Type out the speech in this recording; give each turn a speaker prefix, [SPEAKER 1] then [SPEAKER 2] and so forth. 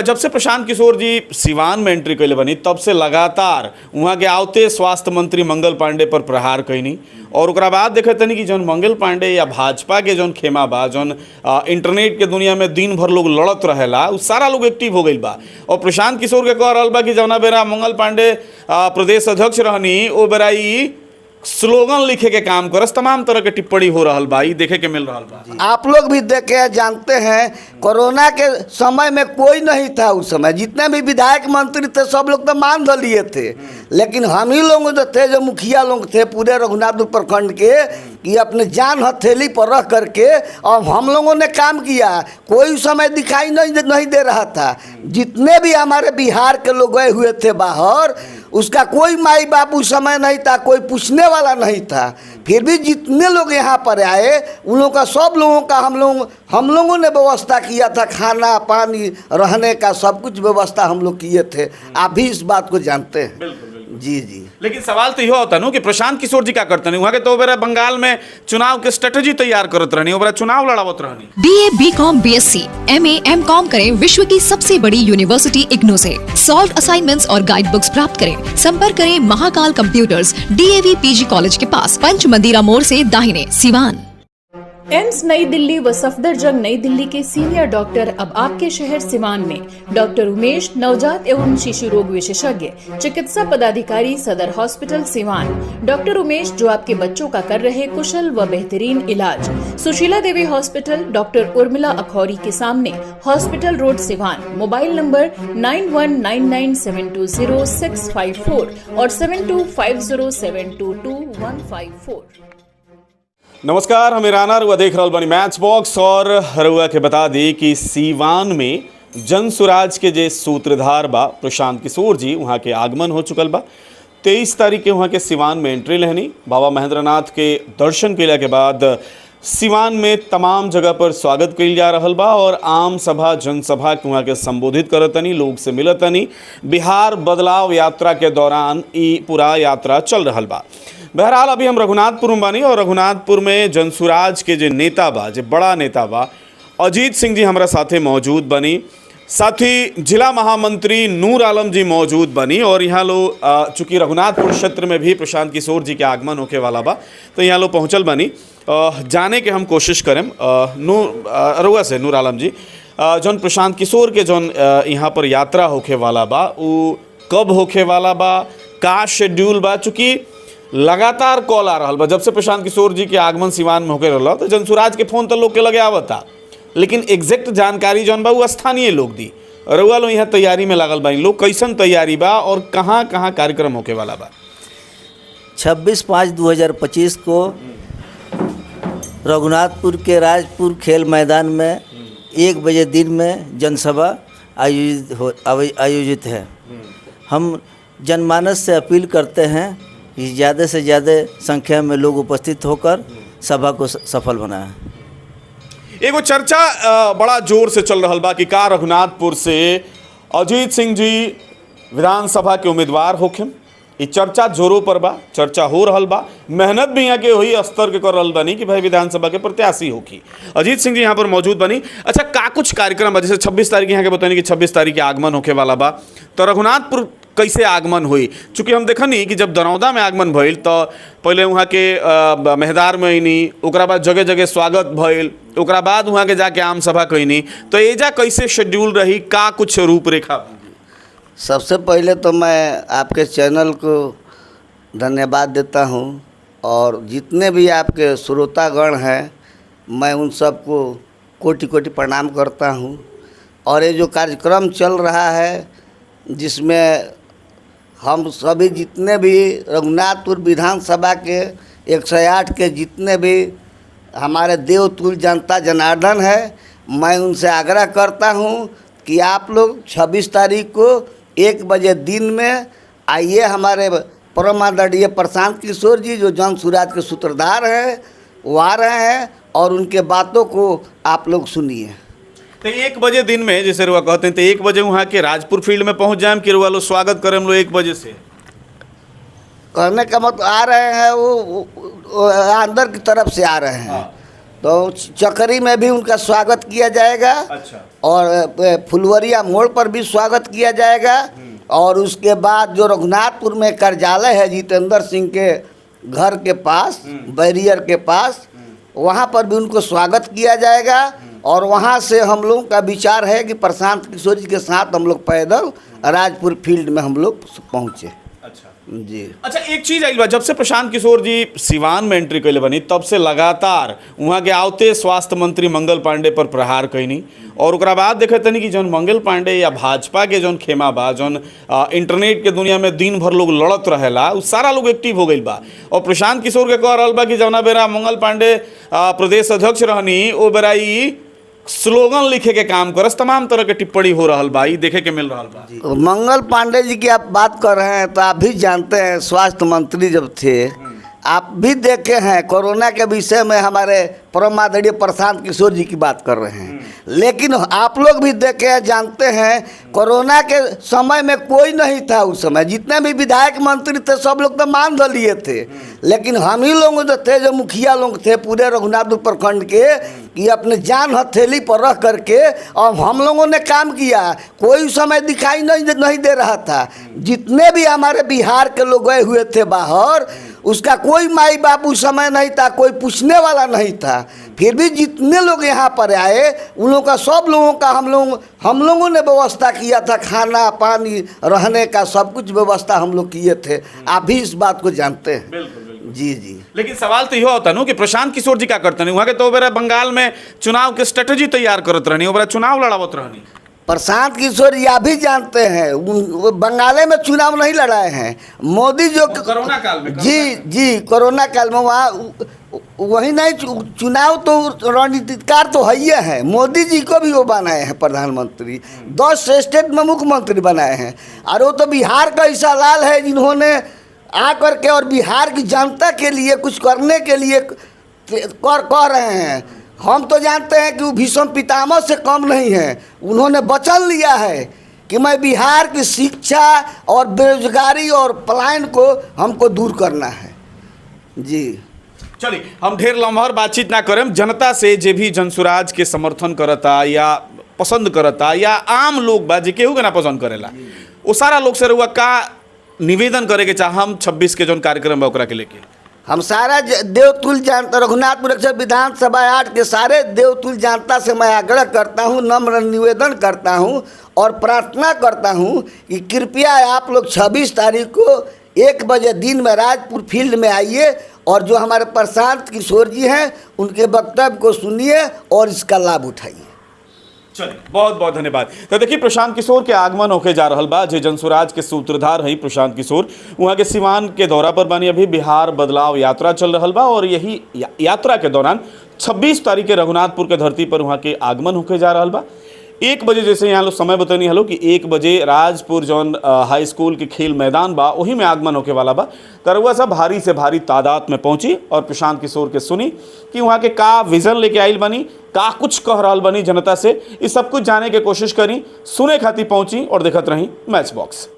[SPEAKER 1] जब से प्रशांत किशोर जी सिवान में एंट्री कैले बनी तब से लगातार वहाँ के आवते स्वास्थ्य मंत्री मंगल पांडे पर प्रहार कैनी और ओकरा बाद देखे तनी कि जौन मंगल पांडे या भाजपा के जौन खेमा बा जौन इंटरनेट के दुनिया में दिन भर लोग लड़त रहेला उ सारा लोग एक्टिव हो गई बा और प्रशांत किशोर के कह रहा बा कि जौना बेरा मंगल पांडे प्रदेश अध्यक्ष रहनी ओ बेरा ई स्लोगन लिखे के काम करस तमाम तरह के टिप्पणी हो रहा बा ई देखे के मिल रहा बा।
[SPEAKER 2] आप लोग भी देखे जानते हैं कोरोना के समय में कोई नहीं था उस समय, जितने भी विधायक मंत्री थे सब लोग तो मान लिए थे, लेकिन हम ही लोग जो थे जो मुखिया लोग थे पूरे रघुनाथपुर प्रखंड के कि अपने जान हथेली पर रख करके और हम लोगों ने काम किया। कोई समय दिखाई नहीं दे रहा था। जितने भी हमारे बिहार के लोग गए हुए थे बाहर उसका कोई माई बाप उस समय नहीं था, कोई पूछने वाला नहीं था। फिर भी जितने लोग यहाँ पर आए उन लोगों का सब लोगों का हम लोगों ने व्यवस्था किया था, खाना पानी रहने का सब कुछ व्यवस्था हम लोग किए थे। आप भी इस बात को जानते हैं। जी जी।
[SPEAKER 1] लेकिन सवाल तो यह होता ना कि प्रशांत किशोर जी क्या करते हैं वहाँ के तो बेरा बंगाल में चुनाव के स्ट्रेटेजी तैयार करत रहनी, बेरा चुनाव लड़ावत रहनी।
[SPEAKER 3] BA, BCom, BSc, MA, MCom करें विश्व की सबसे बड़ी यूनिवर्सिटी इग्नू से। सॉल्व असाइनमेंट्स और गाइड बुक्स प्राप्त करें। संपर्क करें Mahakal computers, DAV PG college के पास, पंच मंदिरा मोड़ से दाहिने, सिवान।
[SPEAKER 4] एम्स नई दिल्ली व सफदरजंग नई दिल्ली के सीनियर डॉक्टर अब आपके शहर सिवान में। डॉक्टर उमेश, नवजात एवं शिशु रोग विशेषज्ञ, चिकित्सा पदाधिकारी, सदर हॉस्पिटल सिवान। डॉक्टर उमेश जो आपके बच्चों का कर रहे कुशल व बेहतरीन इलाज। सुशीला देवी हॉस्पिटल, डॉक्टर उर्मिला अखौरी के सामने, hospital road Siwan. Mobile number 9199720654 और 7250722154।
[SPEAKER 1] नमस्कार, हम राना रुआ देख रहा बनी मैच बॉक्स और रुआ के बता दी कि सीवान में जन सुराज के जे सूत्रधार बा प्रशांत किशोर जी वहाँ के आगमन हो चुकल बा। 23 तारीख के वहाँ के सिवान में एंट्री लेनी। बाबा महेंद्रनाथ के दर्शन के के बाद सिवान में तमाम जगह पर स्वागत कइल जा रहा बा और आम सभा जनसभा के वहाँ के संबोधित करतनी, लोग से मिलतनी। बिहार बदलाव यात्रा के दौरान ई पूरा यात्रा चल रहा बा। बहरहाल अभी हम रघुनाथपुर में बानी और रघुनाथपुर में जनसुराज के जो नेता बा, जो बड़ा नेता बा अजीत सिंह जी हमारा साथे मौजूद बनी। साथ ही जिला महामंत्री नूर आलम जी मौजूद बनी और यहाँ लोग चूँकि रघुनाथपुर क्षेत्र में भी प्रशांत किशोर जी के आगमन होके वाला बा तो यहाँ लोग पहुँचल बनी। जाने के हम कोशिश करें रुआ से नूर आलम जी जौन प्रशांत किशोर के जौन यहाँ पर यात्रा होके वाला बा वो कब होके वाला बा, का शेड्यूल बा। चूँकि लगातार कॉल आ रहा बा जब से प्रशांत किशोर जी के आगमन सिवान में होके रहा तो जनसुराज के फोन तो लोग के लगे आवता, लेकिन एग्जैक्ट जानकारी जौन बा वो स्थानीय लोग दी। रउआ लोग यहाँ तैयारी में लागल बानी, लोग कैसन तैयारी बा और कहाँ कहाँ कार्यक्रम होके वाला बा।
[SPEAKER 2] 26/5/2025 को रघुनाथपुर के खेल मैदान में 1 बजे दिन में जनसभा आयोजित है। हम जनमानस से अपील करते हैं कि ज़्यादा से ज़्यादा संख्या में लोग उपस्थित होकर सभा को सफल बनाएं।
[SPEAKER 1] एगो चर्चा बड़ा जोर से चल रहा बा कि का रघुनाथपुर से अजीत सिंह जी विधानसभा के उम्मीदवार होखे। ये चर्चा जोरों पर बा, चर्चा हो रहा बा। मेहनत भी यहाँ के वही स्तर के कर रहा बनी कि भाई विधानसभा के प्रत्याशी होगी। अजीत सिंह जी यहाँ पर मौजूद बनी। अच्छा, का कुछ कार्यक्रम बा जैसे 26 तारीख यहाँ के बतानी कि 26 तारीख के आगमन होके वाला बा, तो रघुनाथपुर कैसे आगमन हुई? चूँकि हम देखनी कि जब दरौदा में आगमन भइल तो पहले वहाँ के मेहदार में अनी, ओकरा बाद जगह जगह स्वागत भइल, ओकरा बाद वहाँ के जाके आम सभा कैनी, तो एजा कैसे शेड्यूल रही, का कुछ रूपरेखा?
[SPEAKER 2] सबसे पहले तो मैं आपके चैनल को धन्यवाद देता हूँ और जितने भी आपके श्रोतागण हैं मैं उन सबको कोटि कोटि प्रणाम करता हूँ। और ये जो कार्यक्रम चल रहा है जिसमें हम सभी जितने भी रघुनाथपुर विधानसभा के 108 के जितने भी हमारे देवतुल्य जनता जनार्दन है, मैं उनसे आग्रह करता हूं कि आप लोग 26 तारीख को 1 बजे दिन में आइए। हमारे परम आदरणीय प्रशांत किशोर जी जो जन सुराज के सूत्रधार हैं वो आ रहे हैं और उनके बातों को आप लोग सुनिए।
[SPEAKER 1] तो 1 बजे दिन में जैसे रुआ कहते हैं तो 1 बजे वहाँ के राजपुर फील्ड में पहुँच जाए कि रुआ लोग स्वागत करें हम लोग 1 बजे से?
[SPEAKER 2] कहने का मतलब आ रहे हैं वो अंदर की तरफ से आ रहे हैं। तो चकरी में भी उनका स्वागत किया जाएगा।
[SPEAKER 1] अच्छा।
[SPEAKER 2] और फुलवरिया मोड़ पर भी स्वागत किया जाएगा। और उसके बाद जो रघुनाथपुर में कार्यालय है जितेंद्र सिंह के घर के पास, बैरियर के पास, वहाँ पर भी उनको स्वागत किया जाएगा। और वहाँ से हम लोगों का विचार है कि प्रशांत किशोर जी के साथ हम लोग पैदल राजपुर फील्ड में हम लोग पहुँचे।
[SPEAKER 1] अच्छा
[SPEAKER 2] जी।
[SPEAKER 1] अच्छा, एक चीज आई बा, जब से प्रशांत किशोर जी सिवान में एंट्री कैले बनी तब से लगातार वहाँ के आवते स्वास्थ्य मंत्री मंगल पांडे पर प्रहार कैनी। और ओकरा बाद देखे तनी कि जौन मंगल पांडे या भाजपा के जौन खेमा बा, जौन इंटरनेट के दुनिया में दिन भर लोग लड़त रहेला, उ सारा लोग एक्टिव हो गई बा। और प्रशांत किशोर के कह रहा बा कि जौना बेरा मंगल पांडे प्रदेश अध्यक्ष रहनी, ओ बेरा ई स्लोगन लिखे के काम करस, तमाम तरह के टिप्पणी हो रहा बा, ई देखे के मिल रहा बा।
[SPEAKER 2] मंगल पांडे जी की आप बात कर रहे हैं तो आप भी जानते हैं, स्वास्थ्य मंत्री जब थे आप भी देखे हैं, कोरोना के विषय में हमारे परम आदरणीय प्रशांत किशोर जी की बात कर रहे हैं। लेकिन आप लोग भी देखे हैं, जानते हैं, कोरोना के समय में कोई नहीं था उस समय। जितने भी विधायक मंत्री थे सब लोग तो मान लिए थे, लेकिन हम ही लोग जो थे, जो मुखिया लोग थे पूरे रघुनाथपुर प्रखंड के, कि अपने जान हथेली पर रख करके और हम लोगों ने काम किया। कोई समय दिखाई नहीं दे रहा था। जितने भी हमारे बिहार के लोग गए हुए थे बाहर, उसका कोई माई बाप उस समय नहीं था, कोई पूछने वाला नहीं था। फिर भी जितने लोग यहाँ पर आए उन लोगों का, सब लोगों का हम लोगों ने व्यवस्था किया था, खाना पानी रहने का सब कुछ व्यवस्था हम लोग किए थे। आप भी इस बात को जानते हैं।
[SPEAKER 1] बिल्कुल।
[SPEAKER 2] जी जी।
[SPEAKER 1] लेकिन सवाल तो यह होता ना कि प्रशांत किशोर जी क्या करते नहीं, वहाँ के तो बेरा बंगाल में चुनाव के स्ट्रेटेजी तैयार करत रहनी, बेरा चुनाव लड़ावत रहनी।
[SPEAKER 2] प्रशांत किशोर या भी जानते हैं, वो बंगाले में चुनाव नहीं लड़ाए हैं। मोदी जो
[SPEAKER 1] कोरोना काल में,
[SPEAKER 2] जी कोरोना काल में वहाँ वही नहीं, चुनाव तो रणनीतिकार तो है ही है। मोदी जी को भी वो बनाए हैं प्रधानमंत्री, 10 स्टेट में मुख्यमंत्री बनाए हैं। और वो तो बिहार का ऐसा लाल है जिन्होंने आकर के और बिहार की जनता के लिए कुछ करने के लिए कह रहे हैं। हम तो जानते हैं कि वो भीष्म पितामह से कम नहीं है। उन्होंने वचन लिया है कि मैं बिहार की शिक्षा और बेरोजगारी और पलायन को हमको दूर करना है। जी
[SPEAKER 1] चलिए, हम ढेर लम्हर बातचीत ना करें। जनता से जे भी जनसुराज के समर्थन करता या पसंद करता या आम लोग बा जे केहू के ना पसंद करेला, वो सारा लोग से रहुआ का निवेदन करे के चाह हम 26 के जौन कार्यक्रम बा ओकरा के लेके
[SPEAKER 2] हम सारा देवतुल जनता, रघुनाथपुर विधानसभा 8 के सारे देवतुल जनता से मैं आग्रह करता हूँ, नम्र निवेदन करता हूँ और प्रार्थना करता हूँ कि कृपया आप लोग 26 तारीख को 1 बजे दिन में राजपुर फील्ड में आइए और जो हमारे प्रशांत किशोर जी हैं उनके वक्तव्य को सुनिए और इसका लाभ उठाइए।
[SPEAKER 1] चलिए, बहुत बहुत धन्यवाद। तो देखिए, प्रशांत किशोर के आगमन होके जा रहल बा, जे जनसुराज के सूत्रधार हैं प्रशांत किशोर, वहाँ के सिवान के दौरा पर बानी। अभी बिहार बदलाव यात्रा चल रहल बा और यही यात्रा के दौरान 26 तारीख के रघुनाथपुर के धरती पर वहाँ के आगमन होके जा रहल बा। 1 बजे, जैसे यहाँ लोग समय बतनी हलो कि 1 बजे राजपुर जौन हाई स्कूल के खेल मैदान बा वही में आगमन होके वाला बा। तरुआ सब भारी से भारी तादाद में पहुंची और प्रशांत किशोर के सुनी कि वहाँ के का विजन लेके आइल बनी, का कुछ कह रहल बनी जनता से, इस सब कुछ जाने के कोशिश करी, सुने खातिर पहुंची और देखत रही मैच बॉक्स।